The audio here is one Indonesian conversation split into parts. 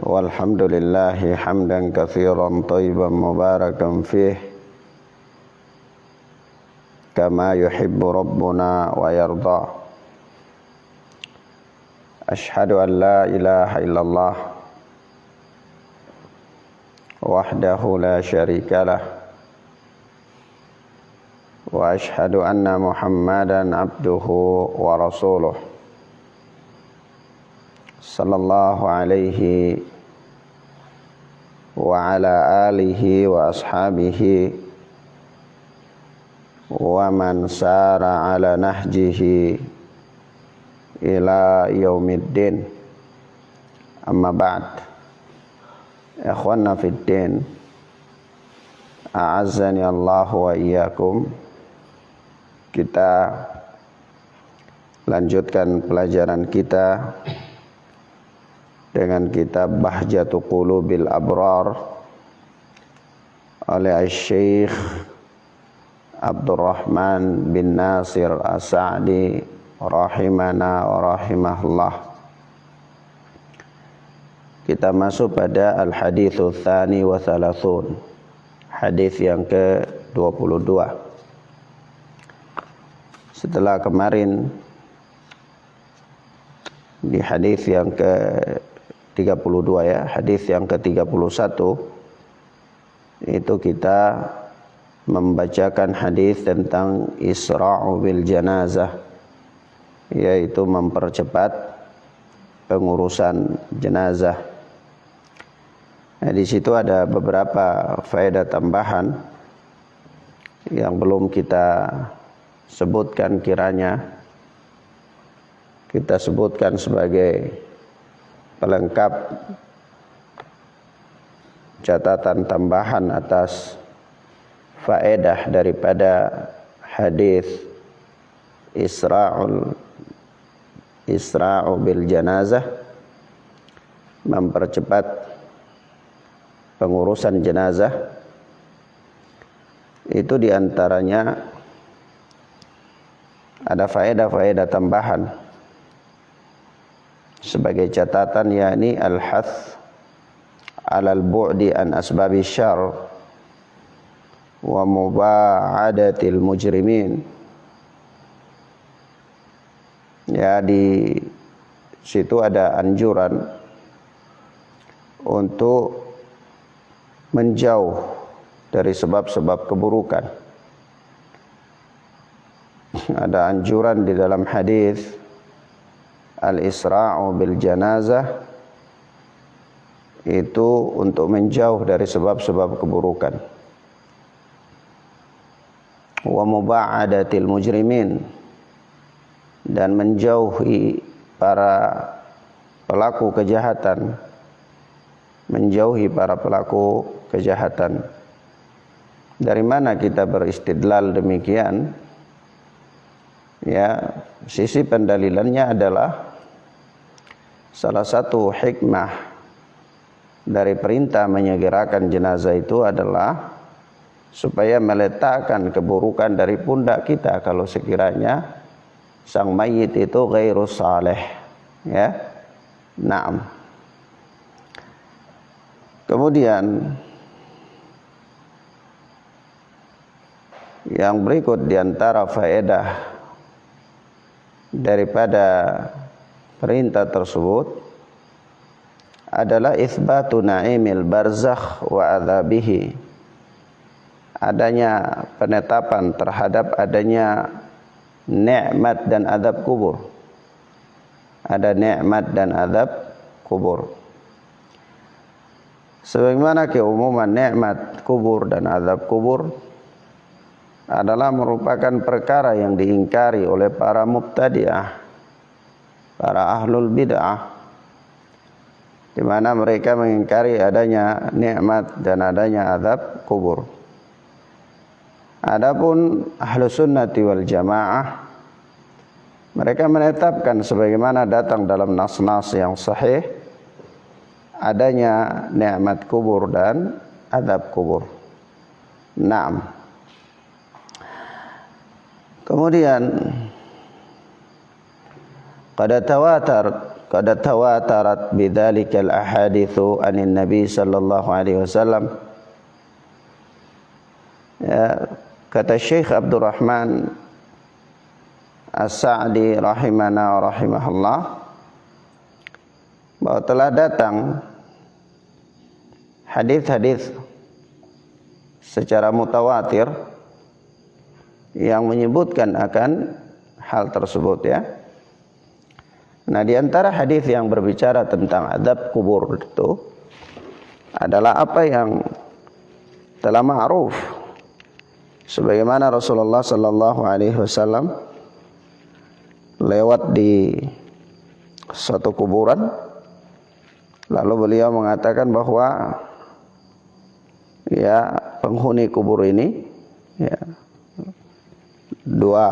والحمد لله حمدا كثيرا طيبا مباركا فيه كما يحب ربنا ويرضى. أشهد أن لا إله إلا الله وحده لا شريك له وأشهد أن محمدا عبده ورسوله صلى الله عليه وعلى آله وأصحابه ومن سار على نهجه إلى يوم الدين. أما بعد، إخوانا في الدين، أعزني الله وإياكم. Kita lanjutkan pelajaran kita dengan kitab Bahjatu Qulubil Abrar oleh Syekh Abdurrahman bin Nasir As-Sa'di rahimana wa rahimahullah. Kita masuk pada al-haditsu tsani wa thalathun, hadis yang ke-22. Setelah kemarin di hadis yang ke-32 ya, hadis yang ke-31 itu kita membacakan hadis tentang Isra'u bil janazah, yaitu mempercepat pengurusan jenazah. Nah, di situ ada beberapa faedah tambahan yang belum kita sebutkan, kiranya kita sebutkan sebagai pelengkap catatan tambahan atas faedah daripada hadis Isra'u bil janazah, mempercepat pengurusan jenazah. Itu diantaranya ada faedah-faedah tambahan sebagai catatan, yakni al-hath alal bu'di an asbabi syarr wa muba'adatil mujrimin. Ya, di situ ada anjuran untuk menjauh dari sebab-sebab keburukan. Ada anjuran di dalam hadis al-Isra'u bil janazah itu untuk menjauh dari sebab-sebab keburukan. Wa muba'adatil mujrimin, dan menjauhi para pelaku kejahatan, menjauhi para pelaku kejahatan. Dari mana kita beristidlal demikian? Ya, sisi pendalilannya adalah salah satu hikmah dari perintah menyegerakan jenazah itu adalah supaya meletakkan keburukan dari pundak kita kalau sekiranya sang mayit itu ghairu saleh, ya. Naam. Kemudian yang berikut diantara faedah daripada perintah tersebut adalah itsbatu na'imil barzakh wa adzabihi, adanya penetapan terhadap adanya nikmat dan azab kubur. Ada nikmat dan azab kubur. Sebagaimana keumuman nikmat kubur dan azab kubur adalah merupakan perkara yang diingkari oleh para mubtadi'ah, para ahlul bid'ah, di mana mereka mengingkari adanya nikmat dan adanya azab kubur. Adapun ahlus sunnati wal jamaah, mereka menetapkan sebagaimana datang dalam nas-nas yang sahih adanya nikmat kubur dan azab kubur. Naam. Kemudian qad tawatar qad tawatarat bidzalika al-ahaditsu anin nabi sallallahu alaihi wasallam. Ya, kata Syekh Abdurrahman As-Sa'di rahimana wa rahimahullah, bahwa telah datang hadis-hadis secara mutawatir yang menyebutkan akan hal tersebut, ya. Nah, di antara hadis yang berbicara tentang adab kubur itu adalah apa yang telah ma'ruf, sebagaimana Rasulullah sallallahu alaihi wasallam lewat di suatu kuburan, lalu beliau mengatakan bahwa ya, penghuni kubur ini, ya, dua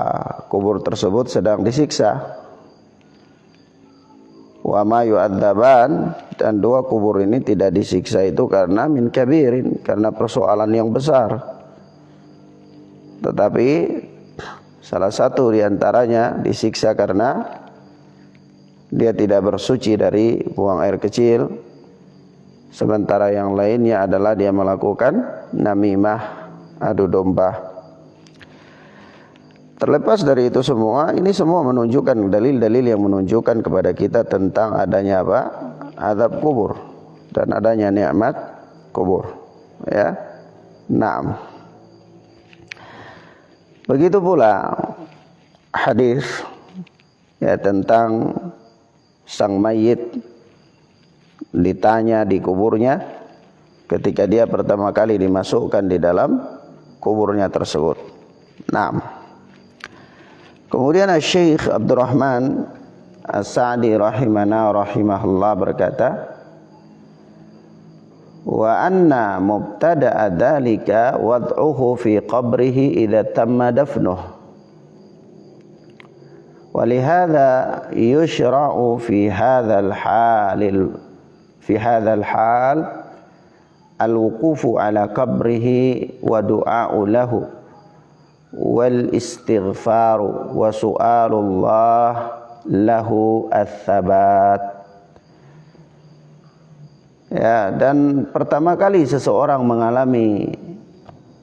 kubur tersebut sedang disiksa. Wa ma yu'adzaban, dan dua kubur ini tidak disiksa itu karena min kabirin, karena persoalan yang besar, tetapi salah satu diantaranya disiksa karena dia tidak bersuci dari buang air kecil, sementara yang lainnya adalah dia melakukan namimah, adu domba. Terlepas dari itu semua, ini semua menunjukkan dalil-dalil yang menunjukkan kepada kita tentang adanya apa? Azab kubur dan adanya nikmat kubur, ya. Naam. Begitu pula hadis, ya, tentang sang mayit ditanya di kuburnya ketika dia pertama kali dimasukkan di dalam kuburnya tersebut. Naam. Kemudian Syekh Abdurrahman As-Sa'di rahimana rahimahullah berkata, wa anna mubtada'a dzalika wad'uhu fi qabrihi idza tamma dafnuh, wa lihadza yushra'u fi hadzal hal al-wuqufu ala qabrihi wa du'a'u lahu wal istighfaru wa su'alullah lahu ats-tsabat. Ya, dan pertama kali seseorang mengalami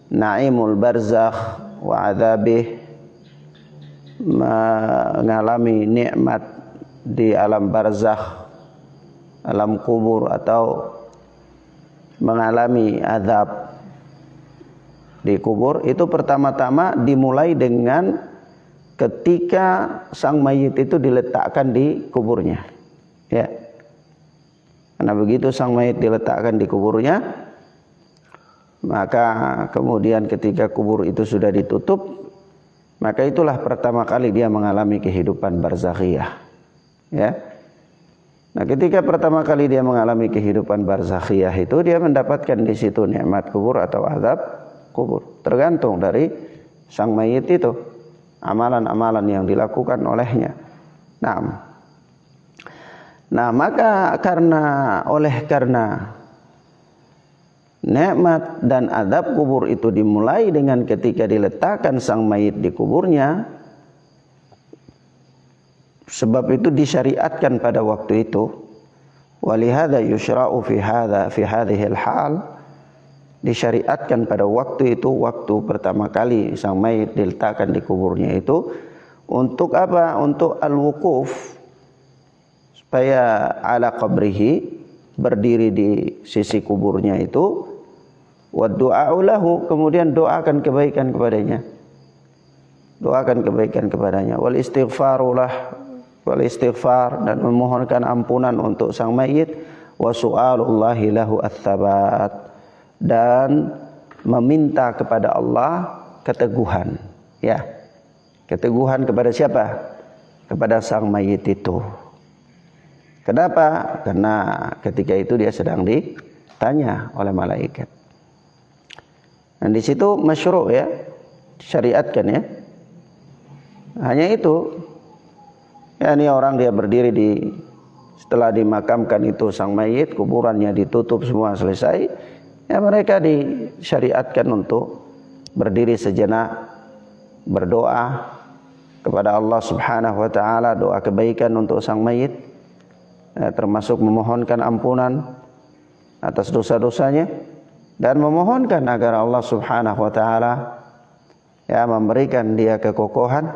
naimul barzakh wa adzabih, mengalami nikmat di alam barzakh, alam kubur, atau mengalami azab di kubur, itu pertama-tama dimulai dengan ketika sang mayit itu diletakkan di kuburnya, ya. Karena begitu sang mayit diletakkan di kuburnya, maka kemudian ketika kubur itu sudah ditutup, maka itulah pertama kali dia mengalami kehidupan barzakhiyah, ya. Nah, ketika pertama kali dia mengalami kehidupan barzakhiyah itu, dia mendapatkan di situ nikmat kubur atau azab kubur, tergantung dari sang mayit itu, amalan-amalan yang dilakukan olehnya. Nah, maka karena nikmat dan azab kubur itu dimulai dengan ketika diletakkan sang mayit di kuburnya, sebab itu disyariatkan pada waktu itu. Walihada yushra'u fi hadhil hal, disyariatkan pada waktu itu, waktu pertama kali sang mayit diletakkan di kuburnya itu, untuk apa? Untuk al-wuquf, supaya ala qabrihi, berdiri di sisi kuburnya itu, wa du'a'u lahu, kemudian doakan kebaikan kepadanya, doakan kebaikan kepadanya, wal istighfar, dan memohonkan ampunan untuk sang mayit, wa su'alullahi lahu ats-tsabat, dan meminta kepada Allah keteguhan, ya. Keteguhan kepada siapa? Kepada sang mayit itu. Kenapa? Karena ketika itu dia sedang ditanya oleh malaikat. Dan di situ masyru', ya, syariatkan, ya. Hanya itu, ya, ini orang dia berdiri setelah dimakamkan itu sang mayit, kuburannya ditutup semua selesai, ya, mereka disyariatkan untuk berdiri sejenak, berdoa kepada Allah Subhanahu wa taala, doa kebaikan untuk sang mayit. termasuk memohonkan ampunan atas dosa-dosanya dan memohonkan agar Allah Subhanahu wa taala memberikan dia kekokohan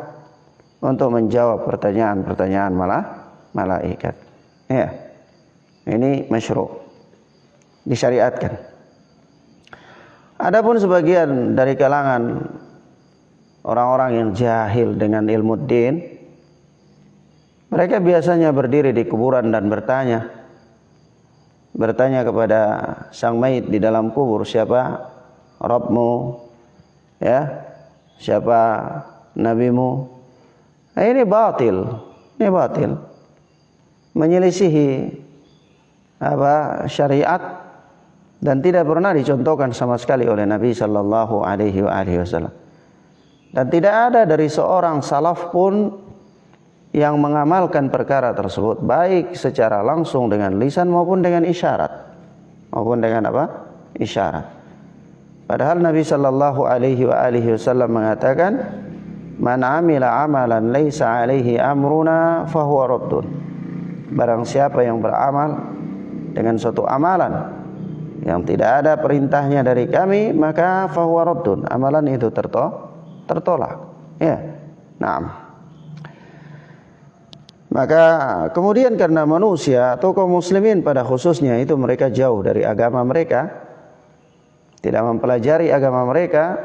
untuk menjawab pertanyaan-pertanyaan malaikat. Ya. Ini masyru', disyariatkan. Adapun sebagian dari kalangan orang-orang yang jahil dengan ilmu din, mereka biasanya berdiri di kuburan dan bertanya kepada sang mayit di dalam kubur, siapa Rabbmu, ya, siapa nabimu. Nah, ini batil, menyelisihi syariat dan tidak pernah dicontohkan sama sekali oleh Nabi sallallahu alaihi wasallam. Dan tidak ada dari seorang salaf pun yang mengamalkan perkara tersebut, baik secara langsung dengan lisan maupun dengan isyarat. Isyarat. Padahal Nabi sallallahu alaihi wasallam mengatakan, "Man 'amila 'amalan laisa 'alaihi amruna fahuwa raddun." Barang siapa yang beramal dengan suatu amalan yang tidak ada perintahnya dari kami, maka fahuwa raddun, amalan itu tertolak. Ya. Naam. Maka kemudian karena manusia atau kaum muslimin pada khususnya itu mereka jauh dari agama mereka, tidak mempelajari agama mereka,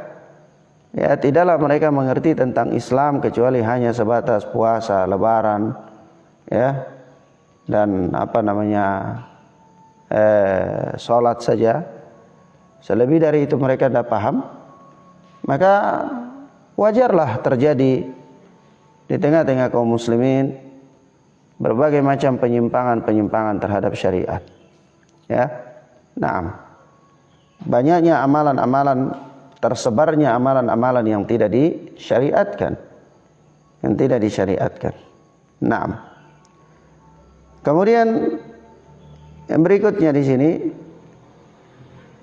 ya tidaklah mereka mengerti tentang Islam kecuali hanya sebatas puasa, lebaran, ya, dan sholat saja. Selebih dari itu mereka tidak paham. Maka wajarlah terjadi di tengah-tengah kaum muslimin berbagai macam penyimpangan terhadap syariat. Ya. Naam. Banyaknya amalan-amalan, tersebarnya amalan-amalan yang tidak disyariatkan. Naam. Kemudian yang berikutnya di sini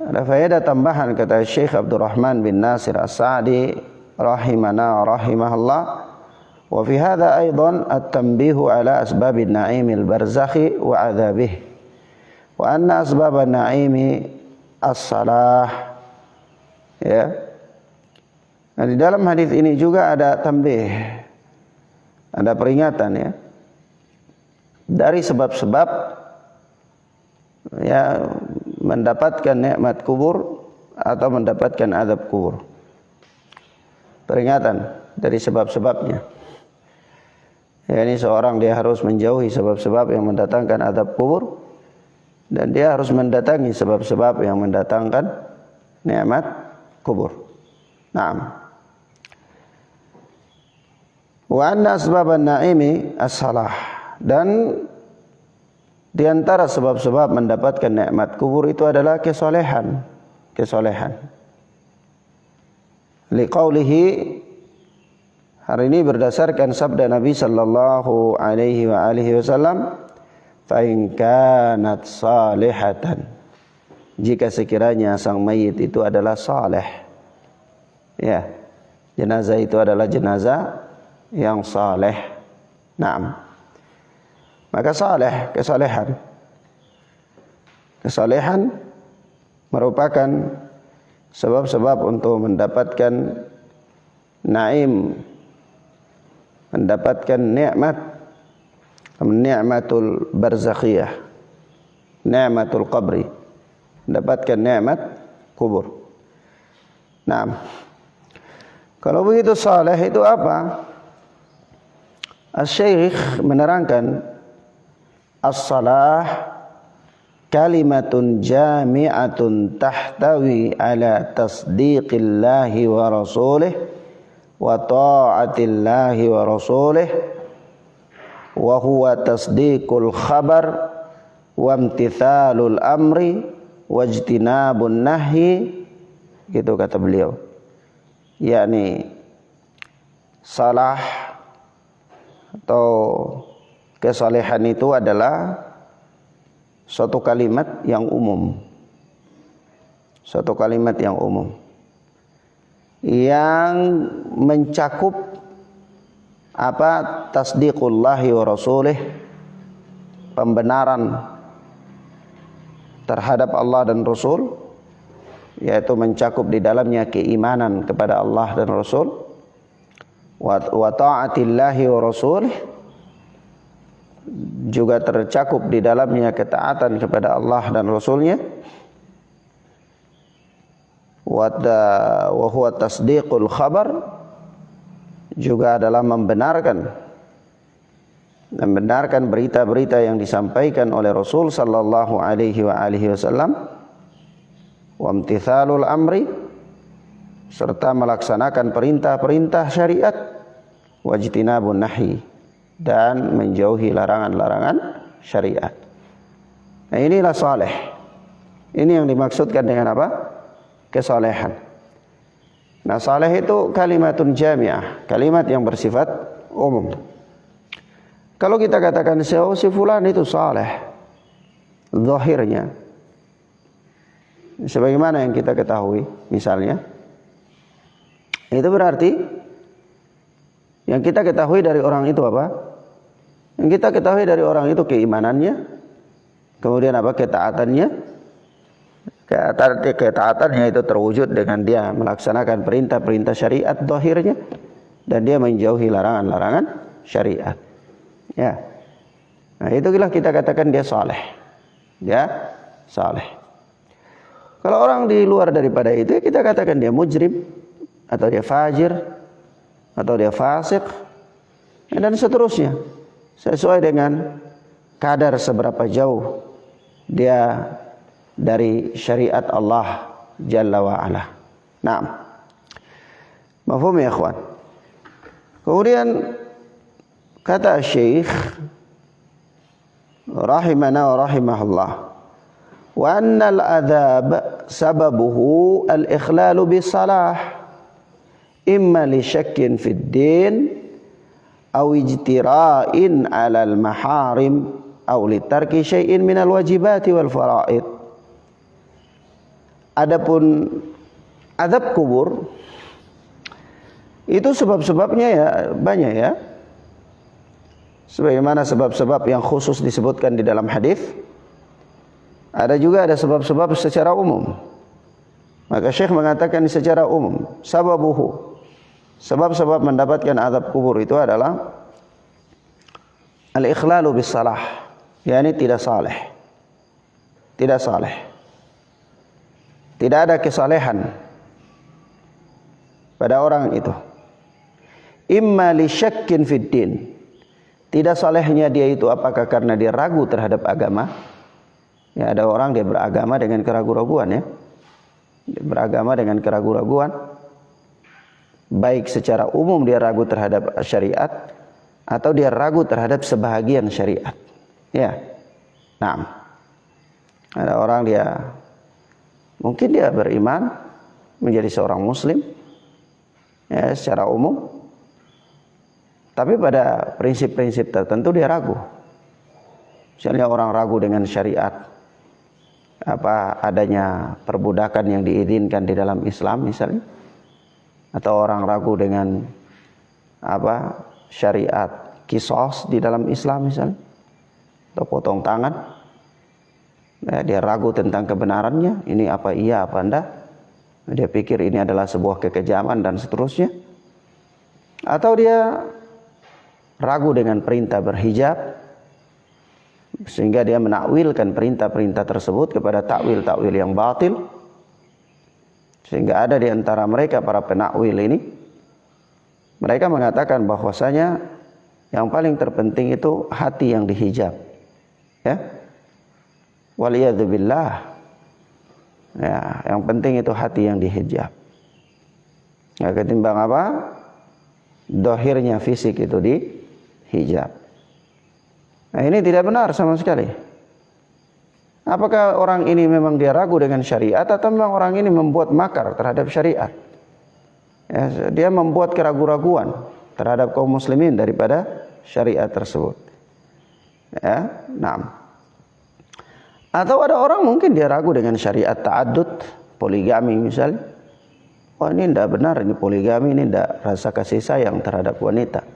ada faedah tambahan, kata Syekh Abdurrahman bin Nasir As-Sa'di rahimahullah, wa fi hadha aidan at-tanbihu ala asbabin na'imil barzakhi wa adzabih wa anna asbaban na'imi as-salah. Ya. Nah, di dalam hadis ini juga ada tambih, ada peringatan, ya, dari sebab-sebab ya mendapatkan nikmat kubur atau mendapatkan azab kubur. Peringatan dari sebab-sebabnya. Ya, ini seorang dia harus menjauhi sebab-sebab yang mendatangkan azab kubur dan dia harus mendatangi sebab-sebab yang mendatangkan nikmat kubur. Naam. Wa anna asbaban na'imi as-salah, dan di antara sebab-sebab mendapatkan nikmat kubur itu adalah kesolehan. Liqaulihi, hari ini berdasarkan sabda Nabi sallallahu alaihi wasallam, fa in kanat salihatan, jika sekiranya sang mayit itu adalah saleh. Ya. Jenazah itu adalah jenazah yang saleh. Naam. Maka kesalehan merupakan sebab-sebab untuk mendapatkan naim, mendapatkan ni'matul barzakhiyah, ni'matul qabri, mendapatkan nikmat kubur. Nah, kalau begitu saleh itu apa? Asy-Syaikh menerangkan, as-salah kalimatun jami'atun tahtawi ala tasdiqillahi wa rasulih wa ta'atillahi wa rasulih wa huwa tasdiqul khabar wa imtithalul amri wa ijtinabun nahyi, gitu kata beliau. Yakni salah atau kesalehan itu adalah suatu kalimat yang umum. Suatu kalimat yang umum yang mencakup tasdiqullahi wa rasulih, pembenaran terhadap Allah dan Rasul, yaitu mencakup di dalamnya keimanan kepada Allah dan Rasul, wa ta'atillahi wa rasulih, juga tercakup di dalamnya ketaatan kepada Allah dan Rasulnya, wa huwa tasdiqul khabar, juga adalah membenarkan berita-berita yang disampaikan oleh Rasul sallallahu alaihi wasallam, wa imtithalul amri, serta melaksanakan perintah-perintah syariat, wajtinabun nahi, dan menjauhi larangan-larangan syariat. Nah, inilah saleh. Ini yang dimaksudkan dengan apa? Kesalehan. Nah, saleh itu kalimatun jami'ah, kalimat yang bersifat umum. Kalau kita katakan si fulan itu saleh, zahirnya sebagaimana yang kita ketahui, misalnya, itu berarti yang kita ketahui dari orang itu apa? Yang kita ketahui dari orang itu keimanannya, kemudian apa? Ketaatannya. Ketaatannya itu terwujud dengan dia melaksanakan perintah-perintah syariat zahirnya, dan dia menjauhi larangan-larangan syariat. Ya. Nah, itulah kita katakan dia saleh. Ya, saleh. Kalau orang di luar daripada itu, kita katakan dia mujrim, atau dia fajir, atau dia fasik, dan seterusnya, sesuai dengan kadar seberapa jauh dia dari syariat Allah Jalla wa'ala. Naam. Mafhum ya ikhwan? Kemudian kata Syekh rahimana wa rahimahullah, wa annal adzab sababuhu al-ikhlalu bis-salah, imma li syakkin fid din aw ijtira'in 'ala al-maharim aw li tarki syai'in min al-wajibati wal fara'id. Adapun azab kubur itu sebab-sebabnya ya banyak ya. Sebagaimana sebab-sebab yang khusus disebutkan di dalam hadis, ada juga ada sebab-sebab secara umum. Maka Syekh mengatakan secara umum, sababuhu, sebab-sebab mendapatkan azab kubur itu adalah al-ikhlalu bis salah, yakni tidak saleh. Tidak saleh. Tidak ada kesalehan pada orang itu. Imma li syakkin fid din. Tidak salehnya dia itu apakah karena dia ragu terhadap agama? Ya, ada orang dia beragama dengan keraguan-raguan ya. Dia beragama dengan keraguan-raguan. Baik secara umum dia ragu terhadap syariat, atau dia ragu terhadap sebahagian syariat. Ya. Nah, ada orang dia mungkin dia beriman menjadi seorang muslim ya, secara umum, tapi pada prinsip-prinsip tertentu dia ragu. Misalnya orang ragu dengan syariat, apa adanya perbudakan yang diizinkan di dalam Islam misalnya, atau orang ragu dengan apa syariat qisas di dalam Islam misalnya, atau potong tangan. Nah, dia ragu tentang kebenarannya, ini apa iya apa enggak. Dia pikir ini adalah sebuah kekejaman dan seterusnya. Atau dia ragu dengan perintah berhijab, sehingga dia menakwilkan perintah-perintah tersebut kepada takwil-takwil yang batil. Sehingga ada di antara mereka para penakwil ini, mereka mengatakan bahwasanya yang paling terpenting itu hati yang dihijab. Ya. Waliyadzubillah. Ya, yang penting itu hati yang dihijab. Ya, ketimbang apa? Dohirnya fisik itu dihijab. Nah, ini tidak benar sama sekali. Apakah orang ini memang dia ragu dengan syariat, atau memang orang ini membuat makar terhadap syariat? Ya, dia membuat keraguan-raguan terhadap kaum muslimin daripada syariat tersebut. Ya, nah. Atau ada orang mungkin dia ragu dengan syariat ta'addud, poligami misalnya. Wah, ini tidak benar, ini poligami, ini tidak rasa kasih sayang terhadap wanita.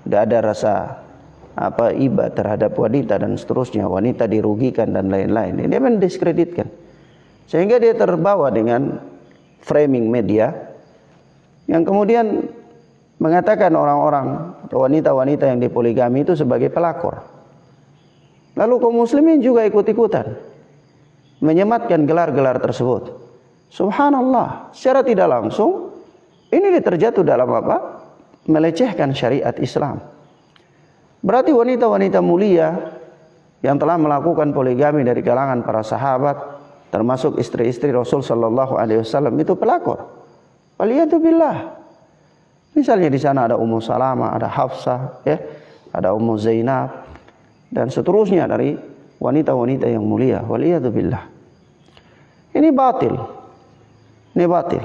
Tidak ada rasa iba terhadap wanita dan seterusnya, wanita dirugikan dan lain-lain. Ini mendiskreditkan. Sehingga dia terbawa dengan framing media yang kemudian mengatakan orang-orang atau wanita-wanita yang dipoligami itu sebagai pelakor. Lalu kaum muslimin juga ikut-ikutan menyematkan gelar-gelar tersebut. Subhanallah, secara tidak langsung ini terjatuh dalam melecehkan syariat Islam. Berarti wanita-wanita mulia yang telah melakukan poligami dari kalangan para sahabat, termasuk istri-istri Rasul sallallahu alaihi wasallam, itu pelakor. Waliyadzubillah. Misalnya di sana ada Ummu Salamah, ada Hafsah, ya, ada Ummu Zainab dan seterusnya dari wanita-wanita yang mulia. Waliyadzubillah. Ini batil. Ini batil.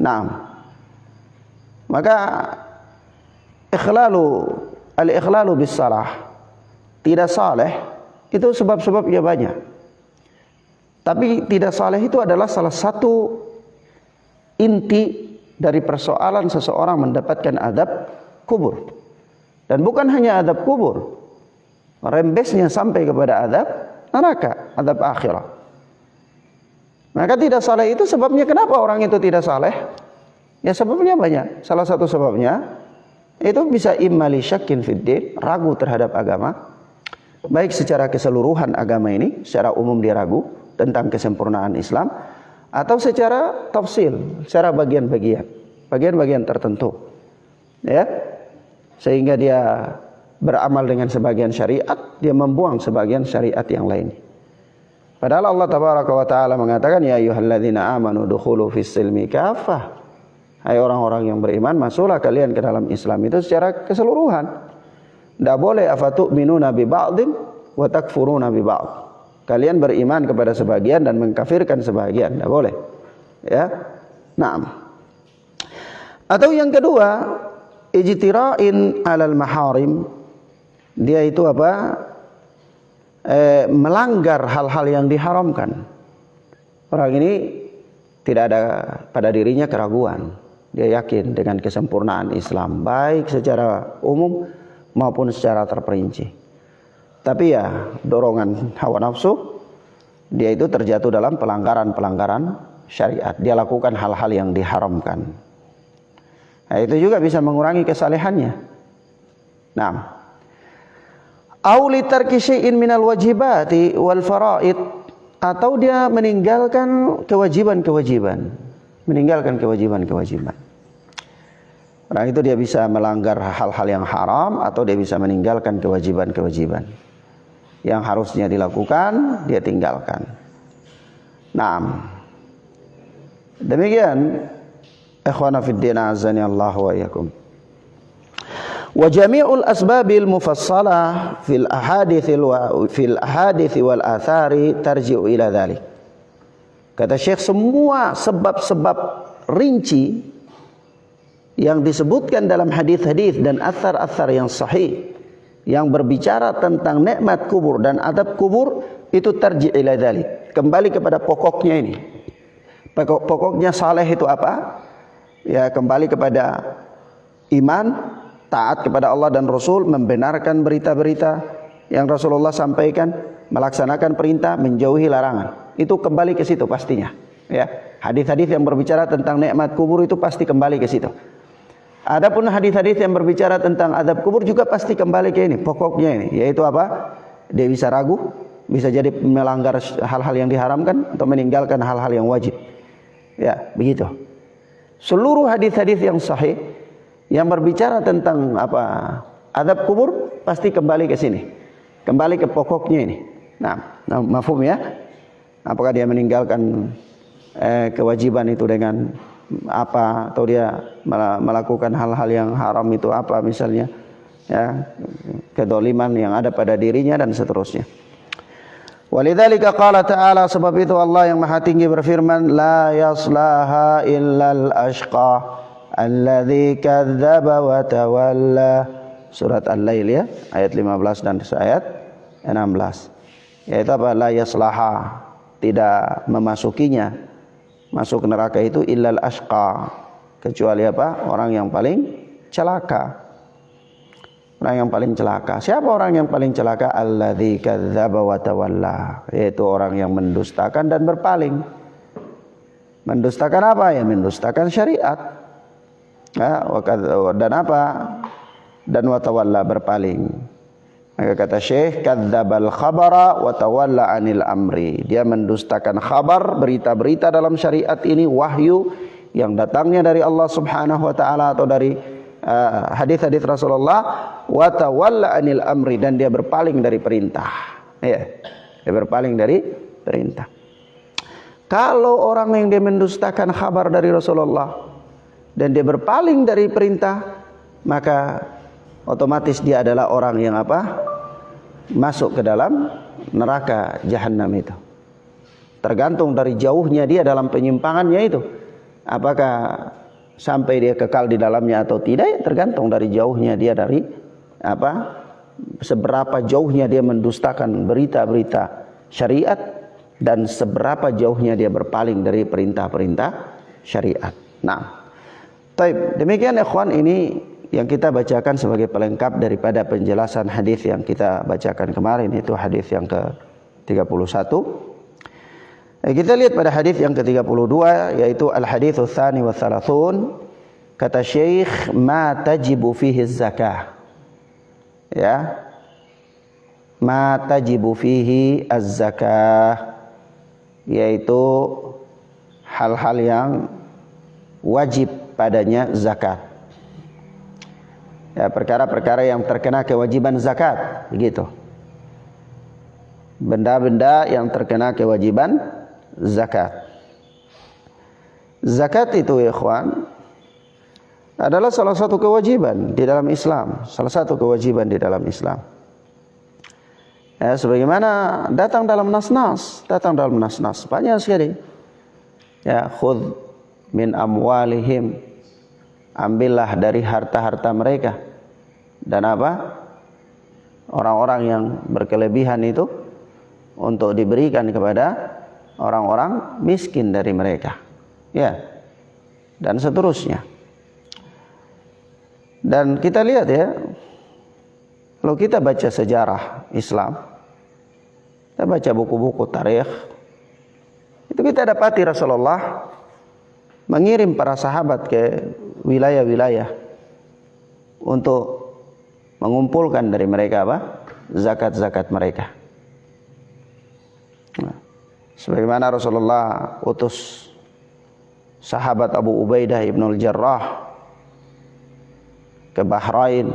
Naam. Maka al-ikhlalu bis salah, tidak saleh, itu sebab-sebabnya banyak. Tapi tidak saleh itu adalah salah satu inti dari persoalan seseorang mendapatkan adab kubur. Dan bukan hanya adab kubur, rembesnya sampai kepada adab neraka, adab akhirat. Maka tidak saleh itu sebabnya kenapa orang itu tidak saleh? Ya sebabnya banyak. Salah satu sebabnya itu bisa imma li syakkin fid din, ragu terhadap agama. Baik secara keseluruhan agama ini, secara umum dia ragu tentang kesempurnaan Islam, atau secara tafsil, secara bagian-bagian tertentu, ya, sehingga dia beramal dengan sebagian syariat, dia membuang sebagian syariat yang lain. Padahal Allah tabaraka wa taala mengatakan, ya ayyuhalladzina amanu dukhulu fis silmi kafah. Hai orang-orang yang beriman, masuklah kalian ke dalam Islam itu secara keseluruhan. Tidak boleh afatu'minuna bi ba'din wa takfuruna bi ba'd. Kalian beriman kepada sebagian dan mengkafirkan sebagian, tidak boleh. Ya, naam. Atau yang kedua, ijtira'in 'alal maharim. Dia itu melanggar hal-hal yang diharamkan. Orang ini tidak ada pada dirinya keraguan. Dia yakin dengan kesempurnaan Islam, baik secara umum maupun secara terperinci. Tapi ya dorongan hawa nafsu, dia itu terjatuh dalam pelanggaran-pelanggaran syariat. Dia lakukan hal-hal yang diharamkan. Nah, itu juga bisa mengurangi kesalehannya. Nah, auli tarki syai'in minal wajibati wal faraid, atau dia meninggalkan kewajiban-kewajiban. Orang itu dia bisa melanggar hal-hal yang haram atau dia bisa meninggalkan kewajiban-kewajiban yang harusnya dilakukan, dia tinggalkan. Nah, demikian ikhwana fid din azani Allah wa iyyakum. Wa jami'ul asbabil mufassalah fil ahadits wal athari tarji'u ila dzalik. Kata Syekh, semua sebab-sebab rinci yang disebutkan dalam hadis-hadis dan athar-athar yang sahih yang berbicara tentang nikmat kubur dan adab kubur itu tarji' ila dzalik, kembali kepada pokoknya ini. Pokoknya saleh itu apa? Ya, kembali kepada iman, taat kepada Allah dan Rasul, membenarkan berita-berita yang Rasulullah sampaikan, melaksanakan perintah, menjauhi larangan. Itu kembali ke situ pastinya. Ya, hadis-hadis yang berbicara tentang nikmat kubur itu pasti kembali ke situ. Adapun hadis-hadis yang berbicara tentang adab kubur juga pasti kembali ke ini, pokoknya ini, yaitu apa? Dia bisa ragu, bisa jadi melanggar hal-hal yang diharamkan atau meninggalkan hal-hal yang wajib. Ya, begitu. Seluruh hadis-hadis yang sahih yang berbicara tentang adab kubur pasti kembali ke sini, kembali ke pokoknya ini. Nah, mafhum ya? Apakah dia meninggalkan kewajiban itu dengan apa, atau dia melakukan hal-hal yang haram itu apa misalnya, ya, kedoliman yang ada pada dirinya dan seterusnya. Walidzalika qala ta'ala, sebab itu Allah yang Maha Tinggi berfirman, la yaslaha illal ashqa alladzi kadzdzaba wa tawalla. Surat Al-Lail ya, ayat 15 dan ayat 16. Yaitu apa? La yaslaha, tidak memasukinya, masuk neraka itu illal ashqa, kecuali apa? Orang yang paling celaka. Orang yang paling celaka. Siapa orang yang paling celaka? Alladzi kadzdzaba wa tawalla, yaitu orang yang mendustakan dan berpaling. Mendustakan apa? Ya mendustakan syariat. Ya, dan apa? Dan wa tawalla, berpaling. Maka kata Syekh, kadzdzabal khabara wa tawalla anil amri. Dia mendustakan khabar, berita-berita dalam syariat ini, wahyu yang datangnya dari Allah Subhanahu wa taala atau dari hadis-hadis Rasulullah, wa tawalla anil amri, dan dia berpaling dari perintah. Ya, dia berpaling dari perintah. Kalau orang yang dia mendustakan kabar dari Rasulullah dan dia berpaling dari perintah, maka otomatis dia adalah orang yang apa? Masuk ke dalam neraka jahanam itu. Tergantung dari jauhnya dia dalam penyimpangannya itu. Apakah sampai dia kekal di dalamnya atau tidak, ya tergantung dari jauhnya dia dari apa? Seberapa jauhnya dia mendustakan berita-berita syariat dan seberapa jauhnya dia berpaling dari perintah-perintah syariat. Nah, taib, demikian ikhwan, ini yang kita bacakan sebagai pelengkap daripada penjelasan hadis yang kita bacakan kemarin, itu hadis yang ke-31. Kita lihat pada hadis yang ke-32, yaitu al-haditsus tsani wa tsalasun. Kata Syekh, ma tajibu fihi zakah. Ya. Ma tajibu fihi az-zakah, yaitu hal-hal yang wajib padanya zakat. Ya, perkara-perkara yang terkena kewajiban zakat, begitu. Benda-benda yang terkena kewajiban zakat. Zakat itu, ya ikhwan, adalah salah satu kewajiban di dalam Islam, salah satu kewajiban di dalam Islam. Ya, sebagaimana datang dalam nas-nas, banyak sekali. Ya, khudh min amwalihim, ambillah dari harta-harta mereka. Dan apa? Orang-orang yang berkelebihan itu untuk diberikan kepada orang-orang miskin dari mereka. Ya. Dan seterusnya. Dan kita lihat ya, kalau kita baca sejarah Islam, kita baca buku-buku tarikh, itu kita dapati Rasulullah mengirim para sahabat ke wilayah-wilayah untuk mengumpulkan dari mereka apa? Zakat-zakat mereka. Nah, sebagaimana Rasulullah utus sahabat Abu Ubaidah ibnul Jarrah ke Bahrain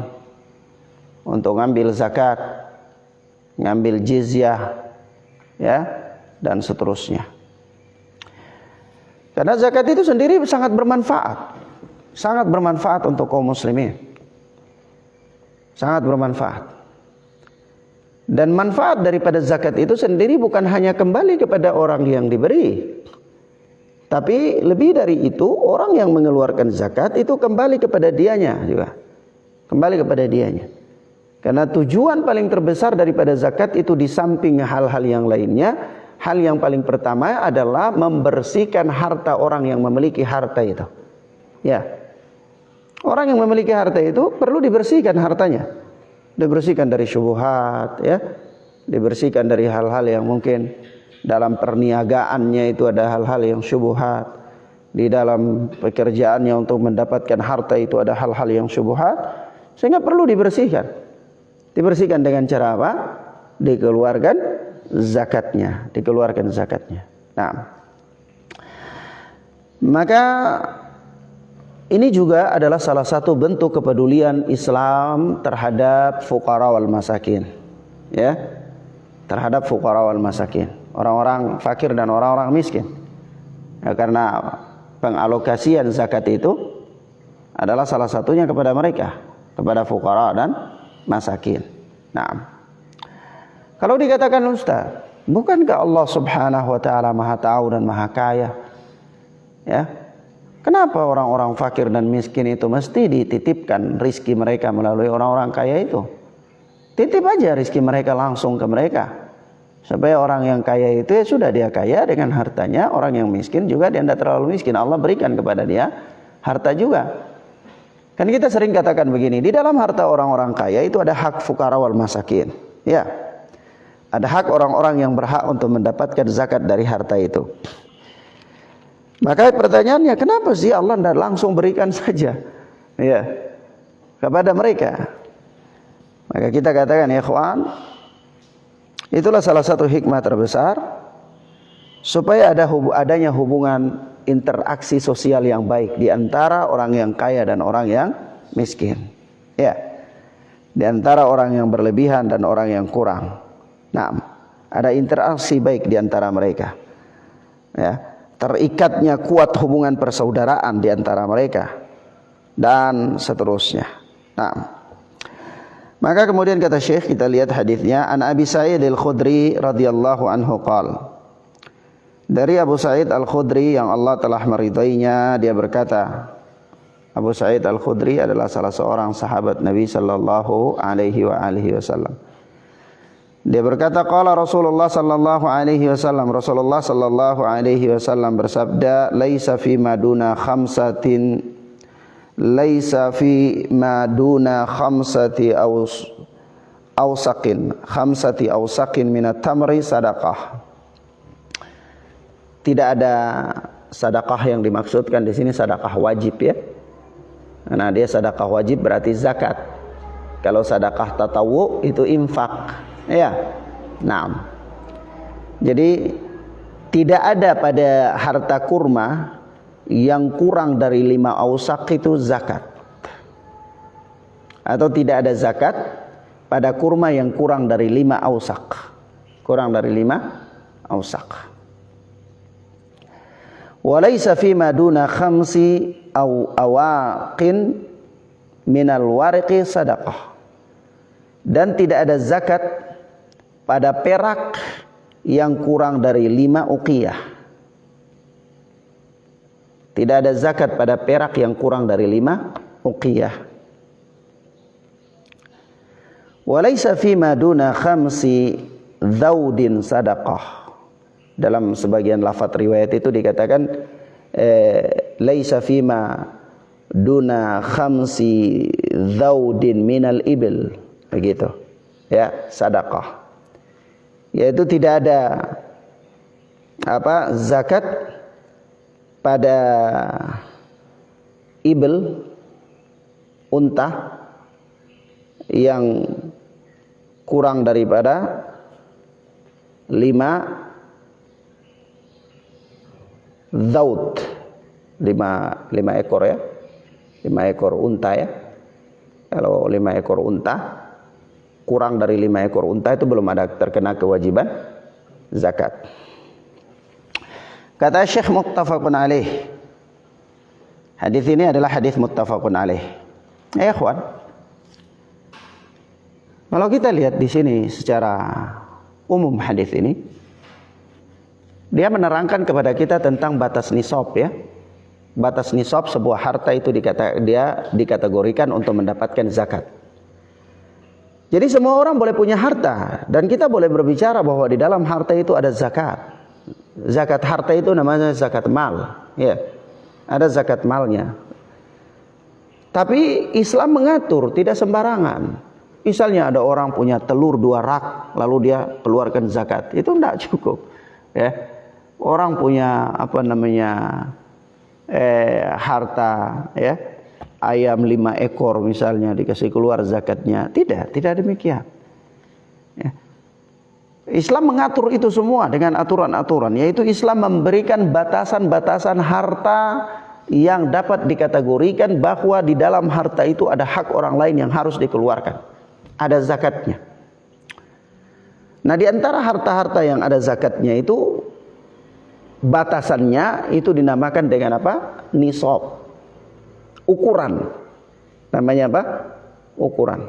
untuk ngambil zakat, ngambil jizyah, ya, dan seterusnya. Karena zakat itu sendiri sangat bermanfaat untuk kaum muslimin, sangat bermanfaat. Dan manfaat daripada zakat itu sendiri bukan hanya kembali kepada orang yang diberi, tapi lebih dari itu, orang yang mengeluarkan zakat itu kembali kepada dianya juga, kembali kepada dianya. Karena tujuan paling terbesar daripada zakat itu di samping hal-hal yang lainnya, hal yang paling pertama adalah membersihkan harta orang yang memiliki harta itu. Ya. Orang yang memiliki harta itu perlu dibersihkan hartanya. Dibersihkan dari syubhat, ya. Dibersihkan dari hal-hal yang mungkin dalam perniagaannya itu ada hal-hal yang syubhat. Di dalam pekerjaannya untuk mendapatkan harta itu ada hal-hal yang syubhat, sehingga perlu dibersihkan. Dibersihkan dengan cara apa? Dikeluarkan zakatnya, dikeluarkan zakatnya. Nah, maka ini juga adalah salah satu bentuk kepedulian Islam terhadap fuqara wal masakin, ya, terhadap fuqara wal masakin, orang-orang fakir dan orang-orang miskin. Ya, karena pengalokasian zakat itu adalah salah satunya kepada mereka, kepada fuqara dan masakin. Nah, kalau dikatakan Ustaz, bukankah Allah Subhanahu wa taala Maha tahu dan Maha kaya? Ya. Kenapa orang-orang fakir dan miskin itu mesti dititipkan rizki mereka melalui orang-orang kaya itu? Titip aja rizki mereka langsung ke mereka. Supaya orang yang kaya itu ya sudah dia kaya dengan hartanya, orang yang miskin juga dia tidak terlalu miskin, Allah berikan kepada dia harta juga. Kan kita sering katakan begini, di dalam harta orang-orang kaya itu ada hak fukara wal masakin. Ya. Ada hak orang-orang yang berhak untuk mendapatkan zakat dari harta itu. Maka pertanyaannya, kenapa sih Allah tidak langsung berikan saja ya kepada mereka? Maka kita katakan, ya ikhwan, itulah salah satu hikmah terbesar supaya adanya hubungan interaksi sosial yang baik di antara orang yang kaya dan orang yang miskin. Ya. Di antara orang yang berlebihan dan orang yang kurang. Nah, ada interaksi baik di antara mereka. Ya, terikatnya kuat hubungan persaudaraan di antara mereka dan seterusnya. Nah, maka kemudian kata Syekh, kita lihat hadisnya, an Abi Sa'id Al-Khudri radhiyallahu anhu qala. Dari Abu Sa'id Al-Khudri yang Allah telah meridainya, dia berkata, Abu Sa'id Al-Khudri adalah salah seorang sahabat Nabi sallallahu alaihi wasallam. Dia berkata, qala Rasulullah sallallahu alaihi wasallam, Rasulullah sallallahu alaihi wasallam bersabda, laisa fi maduna khamsatin, laisa fi maduna khamsati awsaqin minat tamri sadaqah. Tidak ada sedekah yang dimaksudkan di sini sedekah wajib ya. Karena dia sedekah wajib berarti zakat. Kalau sedekah tatawu itu infak ya. Nah. Jadi tidak ada pada harta kurma yang kurang dari 5 ausak itu zakat. Atau tidak ada zakat pada kurma yang kurang dari 5 ausak. Kurang dari 5 ausak. Walaysa fima duna khamsi aw awaqin minal warqi sadaqah. Dan tidak ada zakat pada perak yang kurang dari 5 uqiyah. Tidak ada zakat pada perak yang kurang dari 5 uqiyah. Walaysa fima duna khamsi dhaudin sadaqah. Dalam sebagian lafaz riwayat itu dikatakan laisa fima duna khamsi dhaudin minal ibil, begitu ya, sedekah, yaitu tidak ada zakat pada ibil, unta yang kurang daripada 5 Zaud, 5 ekor ya, 5 ekor unta ya. Kalau 5 ekor unta kurang dari 5 ekor unta itu belum ada terkena kewajiban zakat. Kata Syekh muttafaqun alaih. Hadis ini adalah hadis muttafaqun alaih. Ya ikhwan, kalau kita lihat di sini secara umum hadis ini, dia menerangkan kepada kita tentang batas nisab ya. Batas nisab sebuah harta itu dia dikategorikan untuk mendapatkan zakat. Jadi semua orang boleh punya harta dan kita boleh berbicara bahwa di dalam harta itu ada zakat. Zakat harta itu namanya zakat mal, ya. Ada zakat malnya. Tapi Islam mengatur tidak sembarangan. Misalnya ada orang punya telur 2 rak lalu dia keluarkan zakat. Itu tidak cukup, ya. Orang punya harta ya, ayam 5 ekor misalnya dikasih keluar zakatnya. Tidak demikian ya. Islam mengatur itu semua dengan aturan-aturan, yaitu Islam memberikan batasan-batasan harta yang dapat dikategorikan bahwa di dalam harta itu ada hak orang lain yang harus dikeluarkan, ada zakatnya. Nah, di antara harta-harta yang ada zakatnya itu batasannya itu dinamakan dengan apa? Nisab. Ukuran. Namanya apa? Ukuran.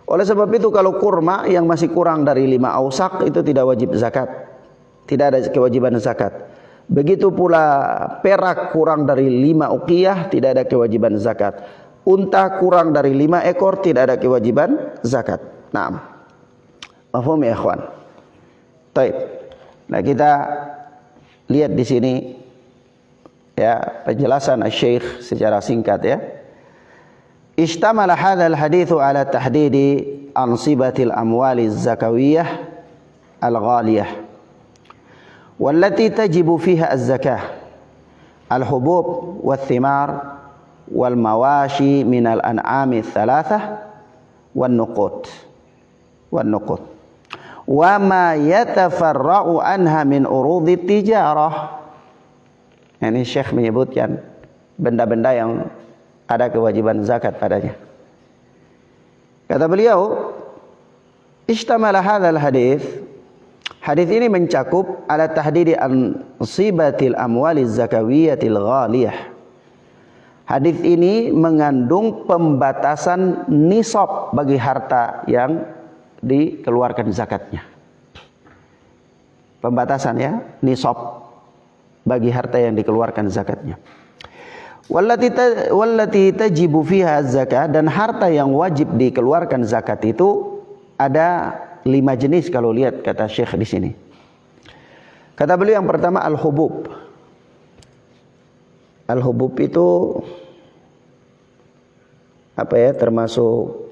Oleh sebab itu kalau kurma yang masih kurang dari 5 ausak itu tidak wajib zakat. Tidak ada kewajiban zakat. Begitu pula perak kurang dari 5 uqiyah tidak ada kewajiban zakat. Unta kurang dari 5 ekor tidak ada kewajiban zakat. Naam. Mafhum ya ikhwan? Baik. Nah, kita lihat di sini ya penjelasan Syekh secara singkat ya. ishtamala hadzal hadits ala tahdidi ansibatil amwali zakawiyah al-ghaliyah wallati tajibu fiha az-zakah al-hubub wath-thimar wal mawashi minal an'ami tsalatsah wan nuqut wa ma yatafarra'u anha min urudhi tijarah. Ini Syekh menyebutkan benda-benda yang ada kewajiban zakat padanya. Kata beliau, ishtamala hadzal hadits, hadis ini mencakup ala tahdidi ansibatil amwali zakawiyatil ghaliyah. Hadis ini mengandung pembatasan nisab bagi harta yang dikeluarkan zakatnya. Pembatasan ya, nisab bagi harta yang dikeluarkan zakatnya. Wallati tajibu fiha zakat, dan harta yang wajib dikeluarkan zakat itu ada 5 jenis kalau lihat kata Syekh di sini. Kata beliau yang pertama al-hubub. Al-hubub itu apa ya, termasuk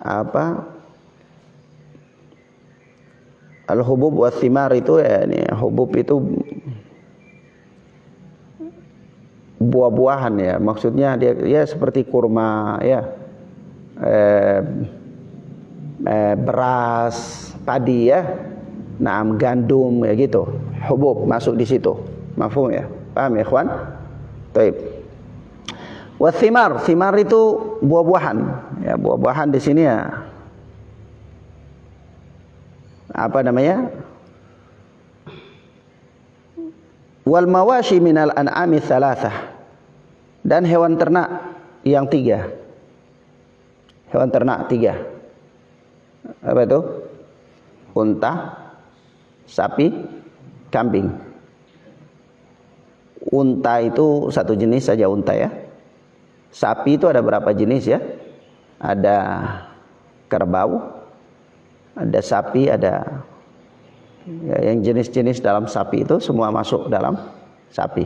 apa? Al-hubub wa thimar itu ya, ini hubub itu buah-buahan ya, maksudnya dia ya seperti kurma ya, beras, padi ya, naam, gandum ya gitu. Hubub masuk di situ. Mafhum ya? Paham ya, ikhwan? Baik. Wa thimar, thimar itu buah-buahan. Ya, buah-buahan di sini ya apa namanya? Wal mawashi minal an'ami tsalatsah, dan hewan ternak yang 3. Hewan ternak 3. Apa itu? Unta, sapi, kambing. Unta itu satu jenis saja unta ya. Sapi itu ada berapa jenis ya? Ada kerbau, ada sapi, ada ya, yang jenis-jenis dalam sapi itu semua masuk dalam sapi.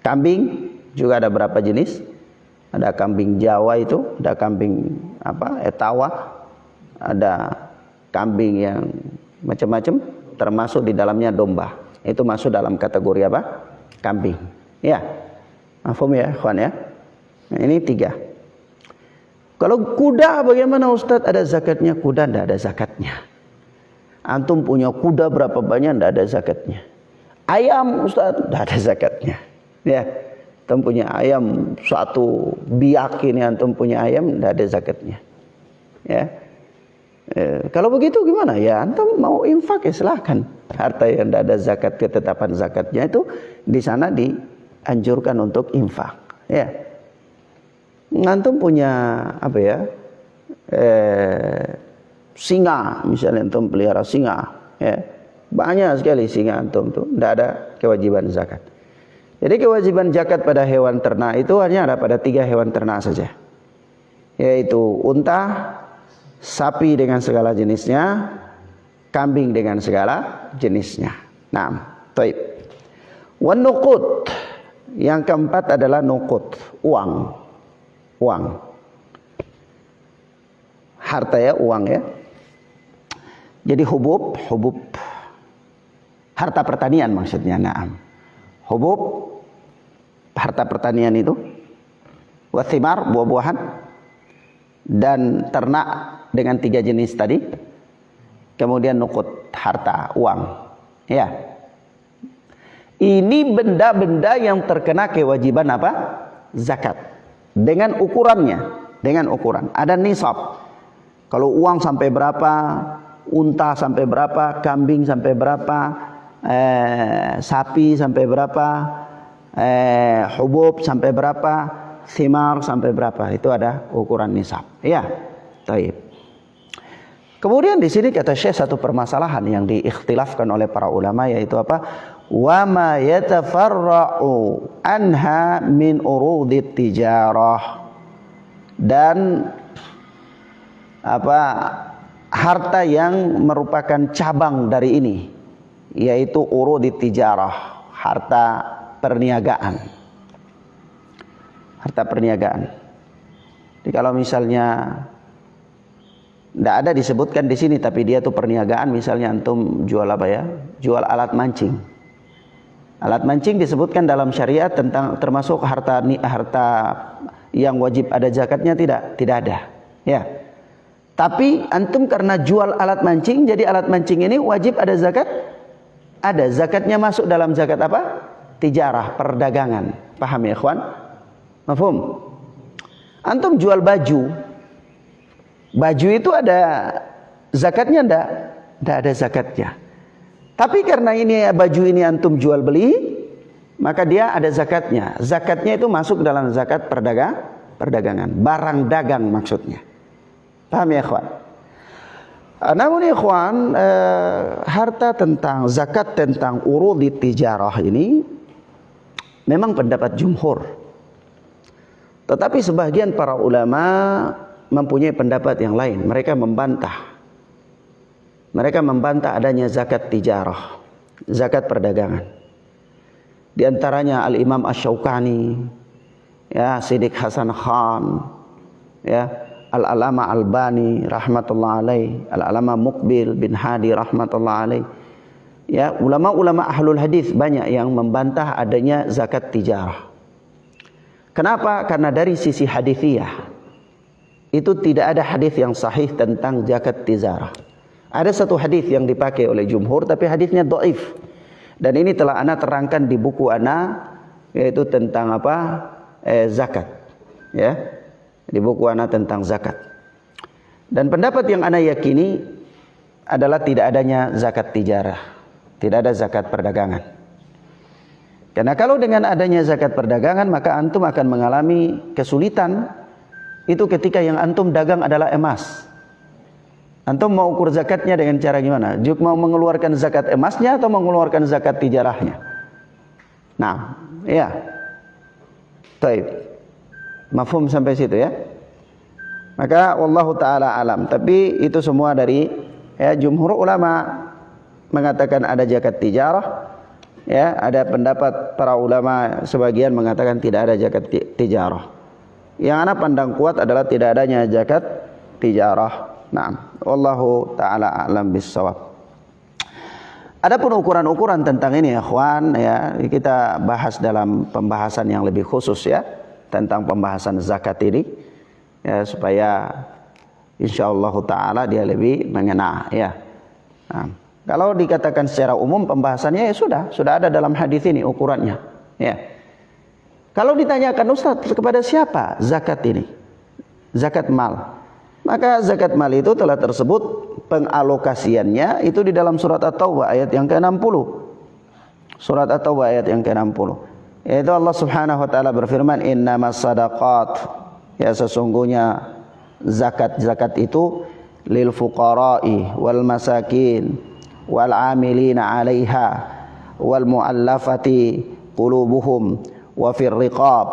Kambing juga ada berapa jenis? Ada kambing Jawa itu, ada kambing apa? Etawa, ada kambing yang macam-macam, termasuk di dalamnya domba. Itu masuk dalam kategori apa? Kambing. Ya. Mafhum ya, ikhwan ya? Nah, ini 3. Kalau kuda bagaimana Ustadz? Ada zakatnya? Kuda tidak ada zakatnya. Antum punya kuda berapa banyak? Tidak ada zakatnya. Ayam Ustadz? Tidak ada zakatnya. Ya, antum punya ayam 1 biak ini, antum punya ayam, tidak ada zakatnya. Ya. Kalau begitu gimana? Ya antum mau infak ya silahkan. Harta yang tidak ada zakat, ketetapan zakatnya itu di sana dianjurkan untuk infak. Ya. Antum punya apa ya? Singa, misalnya antum pelihara singa, ya. Banyak sekali singa antum tuh, tidak ada kewajiban zakat. Jadi kewajiban zakat pada hewan ternak itu hanya ada pada 3 hewan ternak saja. Yaitu unta, sapi dengan segala jenisnya, kambing dengan segala jenisnya. Nah, baik. Wan nuqut. Yang keempat adalah nuqut, uang. Uang. Harta ya, uang ya. Jadi hubub harta pertanian maksudnya. Naam. Hubub harta pertanian itu. Wathimar, buah-buahan. Dan ternak dengan 3 jenis tadi. Kemudian nukut, harta, uang. Ya. Ini benda-benda yang terkena kewajiban apa? Zakat. Dengan ukurannya, dengan ukuran. Ada nisab. Kalau uang sampai berapa, unta sampai berapa, kambing sampai berapa, sapi sampai berapa, hubub sampai berapa, thimar sampai berapa. Itu ada ukuran nisab. Ya, taib. Kemudian di sini kata Syekh satu permasalahan yang diikhtilafkan oleh para ulama, yaitu apa? Wa ma yatafarra'u anha min urudit tijarah, dan apa harta yang merupakan cabang dari ini, yaitu urudit tijarah, harta perniagaan. Harta perniagaan. Jadi kalau misalnya tidak ada disebutkan di sini, tapi dia tuh perniagaan, misalnya antum jual apa ya? Jual alat mancing. Alat mancing disebutkan dalam syariat tentang termasuk harta yang wajib ada zakatnya, tidak ada. Ya. Tapi antum karena jual alat mancing, jadi alat mancing ini wajib ada zakat? Ada, zakatnya masuk dalam zakat apa? Tijarah, perdagangan. Paham ya ikhwan? Mafhum? Antum jual baju. Baju itu ada zakatnya enggak? Enggak ada zakatnya. Tapi karena ini baju ini antum jual beli, maka dia ada zakatnya. Zakatnya itu masuk dalam zakat perdagangan. Barang dagang maksudnya. Paham ya ikhwan? Namun ikhwan, harta tentang zakat tentang urudhi tijarah ini memang pendapat jumhur. Tetapi sebagian para ulama mempunyai pendapat yang lain. Mereka membantah adanya zakat tijarah, zakat perdagangan. Di antaranya Al-Imam Asy-Syaukani, ya, Siddiq Hasan Khan, ya, Al-Alama Albani rahmatullah alaih, Al-Alama Muqbil bin Hadi rahmatullah alaih. Ya, ulama-ulama ahlul hadis banyak yang membantah adanya zakat tijarah. Kenapa? Karena dari sisi hadithiyah itu tidak ada hadis yang sahih tentang zakat tijarah. Ada satu hadis yang dipakai oleh jumhur, tapi hadisnya dhaif. Dan ini telah ana terangkan di buku ana, yaitu tentang apa? Zakat. Ya. Di buku ana tentang zakat. Dan pendapat yang ana yakini adalah tidak adanya zakat tijarah. Tidak ada zakat perdagangan. Karena kalau dengan adanya zakat perdagangan, maka antum akan mengalami kesulitan itu ketika yang antum dagang adalah emas. Antum mau ukur zakatnya dengan cara gimana? Mau mengeluarkan zakat emasnya atau mengeluarkan zakat tijarahnya? Nah, ya. Baik. Mafhum sampai situ ya. Maka wallahu taala alam. Tapi itu semua dari ya, jumhur ulama mengatakan ada zakat tijarah. Ya, ada pendapat para ulama sebagian mengatakan tidak ada zakat tijarah. Yang ana pandang kuat adalah tidak adanya zakat tijarah. Nah, wallahu taala alam bissawab. Adapun ukuran-ukuran tentang ini ya ikhwan, ya, kita bahas dalam pembahasan yang lebih khusus ya, tentang pembahasan zakat ini ya, supaya insyaallah taala dia lebih mengena ya. Nah, kalau dikatakan secara umum pembahasannya ya sudah ada dalam hadis ini ukurannya ya. Kalau ditanyakan Ustaz, kepada siapa zakat ini? Zakat mal. Maka zakat mal itu telah tersebut pengalokasiannya itu di dalam surat At-Taubah ayat yang ke-60. Surat At-Taubah ayat yang ke-60. Yaitu Allah Subhanahu wa taala berfirman, "Innamas shadaqat." Ya, sesungguhnya zakat itu lil fuqara'i wal masakin wal 'amilina 'alaiha wal mu'allafati qulubuhum wa fir riqab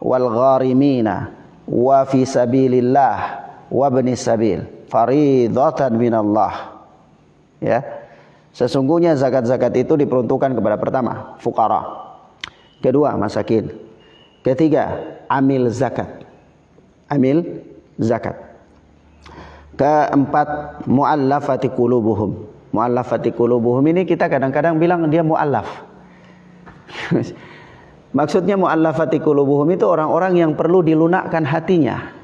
wal gharimina wa fi sabilillah wa ibnis sabil faridatan minallah. Ya. Sesungguhnya zakat-zakat itu diperuntukkan kepada pertama fuqara, kedua masakin, ketiga amil zakat, keempat muallafati qulubuhum. Muallafati qulubuhum ini kita kadang-kadang bilang dia muallaf. Maksudnya muallafati qulubuhum itu orang-orang yang perlu dilunakkan hatinya.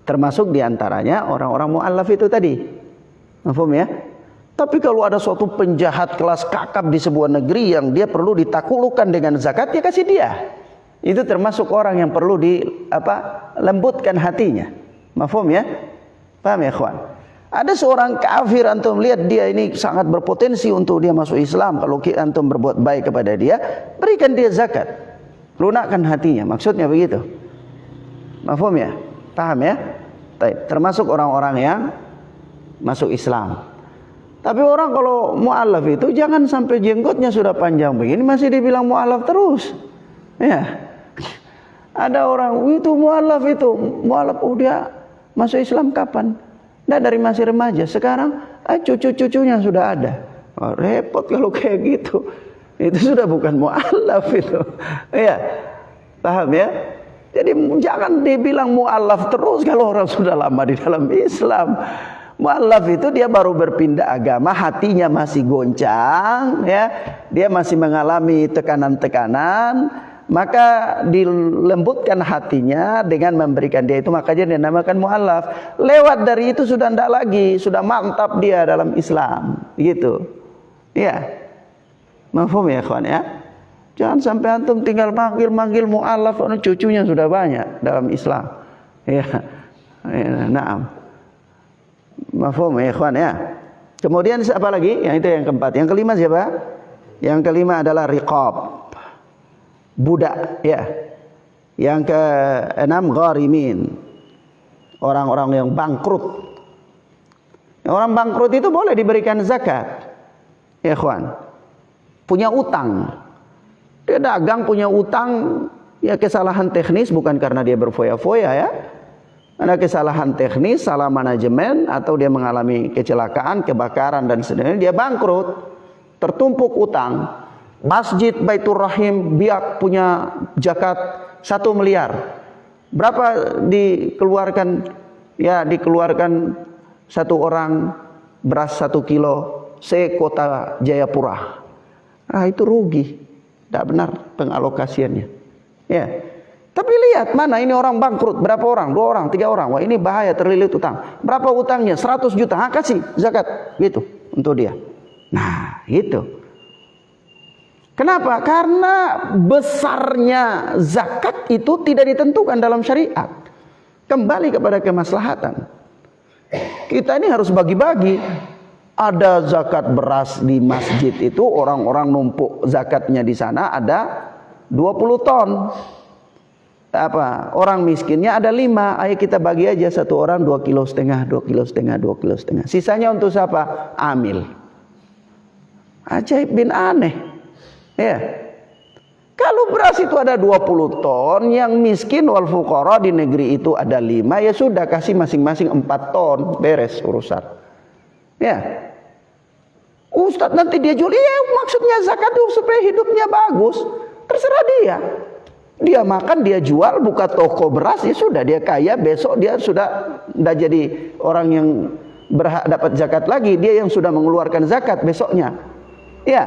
Termasuk diantaranya orang-orang muallaf itu tadi. Paham ya? Tapi kalau ada suatu penjahat kelas kakap di sebuah negeri yang dia perlu ditaklukkan dengan zakat, ya kasih dia. Itu termasuk orang yang perlu lembutkan hatinya. Mafhum ya? Paham ya ikhwan? Ada seorang kafir, antum lihat dia ini sangat berpotensi untuk dia masuk Islam. Kalau antum berbuat baik kepada dia, berikan dia zakat. Lunakkan hatinya. Maksudnya begitu. Mafhum ya? Paham ya? Termasuk orang-orang yang masuk Islam. Tapi orang kalau mu'alaf itu jangan sampai jenggotnya sudah panjang begini masih dibilang mu'alaf terus. Ya. Ada orang itu mu'alaf, dia masuk Islam kapan? Nah, dari masih remaja. Sekarang cucu-cucunya sudah ada. Oh, repot kalau kayak gitu. Itu sudah bukan mu'alaf itu. Ya. Paham ya? Jadi jangan dibilang mu'allaf terus kalau orang sudah lama di dalam Islam. Mu'allaf itu dia baru berpindah agama, hatinya masih goncang, ya, dia masih mengalami tekanan-tekanan, maka dilembutkan hatinya dengan memberikan dia itu, makanya dinamakan mu'allaf. Lewat dari itu sudah tidak lagi, sudah mantap dia dalam Islam, gitu. Ya, mafhum ya kawan ya. Jangan sampai antum tinggal manggil mu'allaf, cucunya sudah banyak dalam Islam. Ya, naam. Mafhum ya ikhwan ya. Kemudian apa lagi? Yang itu yang keempat. Yang kelima siapa? Yang kelima adalah riqab, budak ya. Yang keenam gharimin, orang-orang yang bangkrut. Orang bangkrut itu boleh diberikan zakat ya ikhwan. Punya utang, dia dagang punya utang, ya kesalahan teknis, bukan karena dia berfoya-foya ya. Ada kesalahan teknis, salah manajemen, atau dia mengalami kecelakaan, kebakaran dan sebagainya, dia bangkrut, tertumpuk utang. Masjid Baitur Rahim Biak punya zakat 1 miliar. Berapa dikeluarkan? Ya, dikeluarkan satu orang beras 1 kilo se-kota Jayapura. Itu rugi. Tidak benar pengalokasiannya. Ya. Tapi lihat mana ini orang bangkrut, berapa orang? 2 orang, 3 orang. Wah, ini bahaya, terlilit utang. Berapa utangnya? 100 juta. Kasih zakat gitu untuk dia. Nah, gitu. Kenapa? Karena besarnya zakat itu tidak ditentukan dalam syariat. Kembali kepada kemaslahatan. Kita ini harus bagi-bagi. Ada zakat beras di masjid itu, orang-orang numpuk zakatnya di sana ada 20 ton. Orang miskinnya ada 5. Ayo kita bagi aja, satu orang 2,5 kilo, 2,5 kilo, 2,5 kilo. Sisanya untuk siapa? Amil. Ajaib bin aneh. Ya. Kalau beras itu ada 20 ton, yang miskin wal fuqara di negeri itu ada 5, ya sudah kasih masing-masing 4 ton, beres urusan. Ya. Ustadz nanti dia jual, iya maksudnya zakat itu supaya hidupnya bagus. Terserah dia. Dia makan, dia jual, buka toko beras, ya sudah dia kaya, besok dia sudah tidak jadi orang yang berhak dapat zakat lagi, dia yang sudah mengeluarkan zakat besoknya. Ya.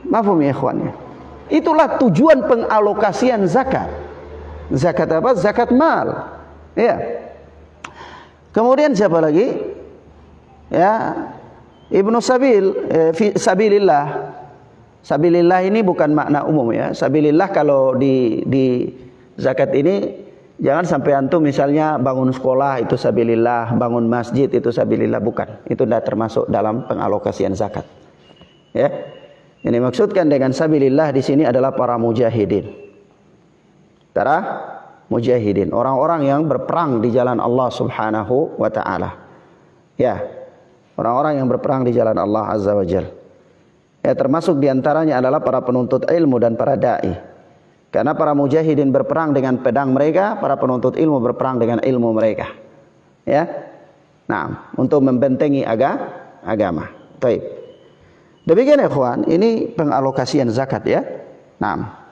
Mafhum ya ikhwan. Itulah tujuan pengalokasian zakat. Zakat apa? Zakat mal. Ya. Kemudian siapa lagi? Ya. Ibnu Sabil, Sabilillah. Sabilillah ini bukan makna umum ya. Sabilillah kalau di zakat ini jangan sampai antum misalnya bangun sekolah itu sabilillah, bangun masjid itu sabilillah, bukan. Itu tidak termasuk dalam pengalokasian zakat. Ya. Ini maksudkan dengan sabilillah di sini adalah para mujahidin. Para mujahidin, orang-orang yang berperang di jalan Allah Subhanahu wa taala. Ya. Orang-orang yang berperang di jalan Allah Azza wa Jalla. Ya, termasuk diantaranya adalah para penuntut ilmu dan para da'i. Karena para mujahidin berperang dengan pedang mereka, para penuntut ilmu berperang dengan ilmu mereka. Ya, nah, untuk membentengi agama. Baik. Demikian ya ikhwan, ini pengalokasian zakat ya. Nah,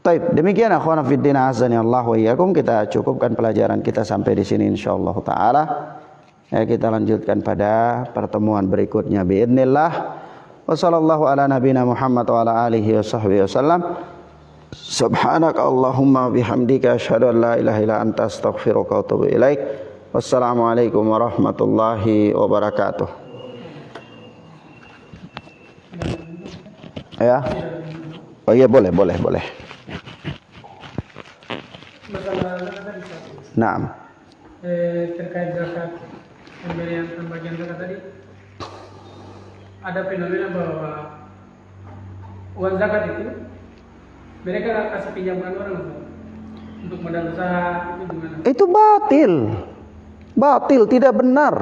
baik. Demikian ikhwan fillah azani Allah wa iyyakum, kita cukupkan pelajaran kita sampai di sini insyaallah taala. Ya, kita lanjutkan pada pertemuan berikutnya biidznillah. Wassallallahu ala nabiyina Muhammad wa ala alihi wa sahbihi wasallam. Subhanaka Allahumma bihamdika asyhadu an la ilaha illa anta astaghfiruka wa atubu ilaik. Wassalamualaikum warahmatullahi wabarakatuh. Ya. Oh iya, boleh. Naam. Terkait zakat, pembagian zakat tadi, ada fenomena bahwa uang zakat itu mereka kasih pinjaman orang untuk modal usaha, itu gimana? Itu batil, tidak benar.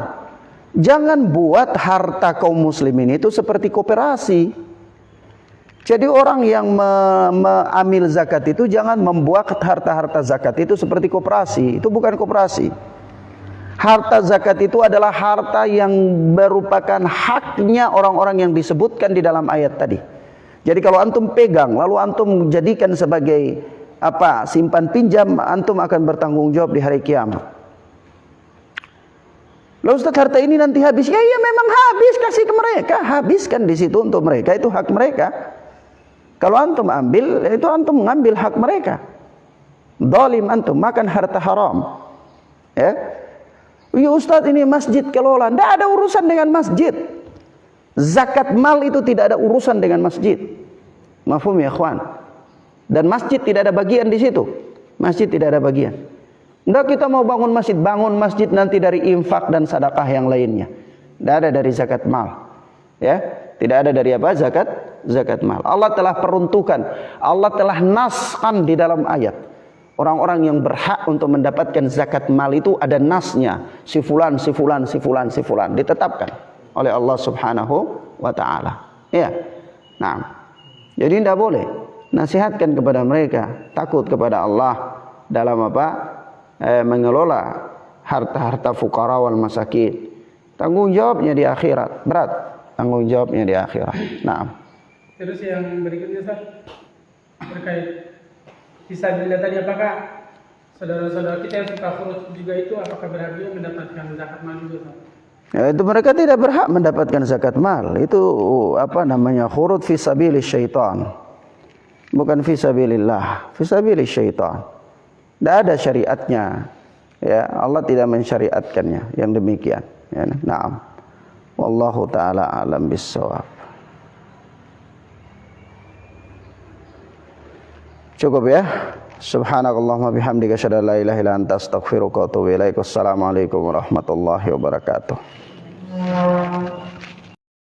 Jangan buat harta kaum muslimin itu seperti koperasi. Jadi orang yang mengambil zakat itu jangan membuat harta-harta zakat itu seperti koperasi. Itu bukan koperasi. Harta zakat itu adalah harta yang merupakan haknya orang-orang yang disebutkan di dalam ayat tadi. Jadi kalau antum pegang, lalu antum jadikan sebagai simpan pinjam, antum akan bertanggung jawab di hari kiamat. Loh Ustaz, harta ini nanti habis. Ya memang habis, kasih ke mereka, habiskan di situ untuk mereka, itu hak mereka. Kalau antum ambil, itu antum mengambil hak mereka. Zalim antum, makan harta haram. Ya. Ya Ustaz, ini masjid kelola. Tidak ada urusan dengan masjid. Zakat mal itu tidak ada urusan dengan masjid. Mafhum ya ikhwan? Dan masjid tidak ada bagian di situ. Masjid tidak ada bagian. Tidak kita mau bangun masjid nanti dari infak dan sedekah yang lainnya. Tidak ada dari zakat mal. Ya, tidak ada dari apa? Zakat mal. Allah telah peruntukan, Allah telah naskan di dalam ayat. Orang-orang yang berhak untuk mendapatkan zakat mal itu ada nasnya. Si fulan ditetapkan oleh Allah Subhanahu wa taala. Ya. Nah. Jadi tidak boleh. Nasihatkan kepada mereka, takut kepada Allah dalam apa? Mengelola harta-harta fuqara wal masakin. Tanggung jawabnya di akhirat, berat. Tanggung jawabnya di akhirat. Nah. Terus yang berikutnya Ustaz, terkait fisabilillah tadi, apakah saudara-saudara kita yang suka khuruf juga itu apakah berhak juga mendapatkan zakat mal juga Ustaz? Ya, itu mereka tidak berhak mendapatkan zakat mal. Itu apa namanya? Khurut fi sabilis syaitan. Bukan fi sabilillah, fi sabilis syaitan. Tidak ada syariatnya. Ya, Allah tidak mensyariatkannya yang demikian. Ya, na'am. Wallahu taala alam bissawab. Cukup ya. Subhanakallahumma bihamdika asyhadu an la ilaha illa anta astaghfiruka wa atubu ilaik. Wassalamualaikum warahmatullahi wabarakatuh.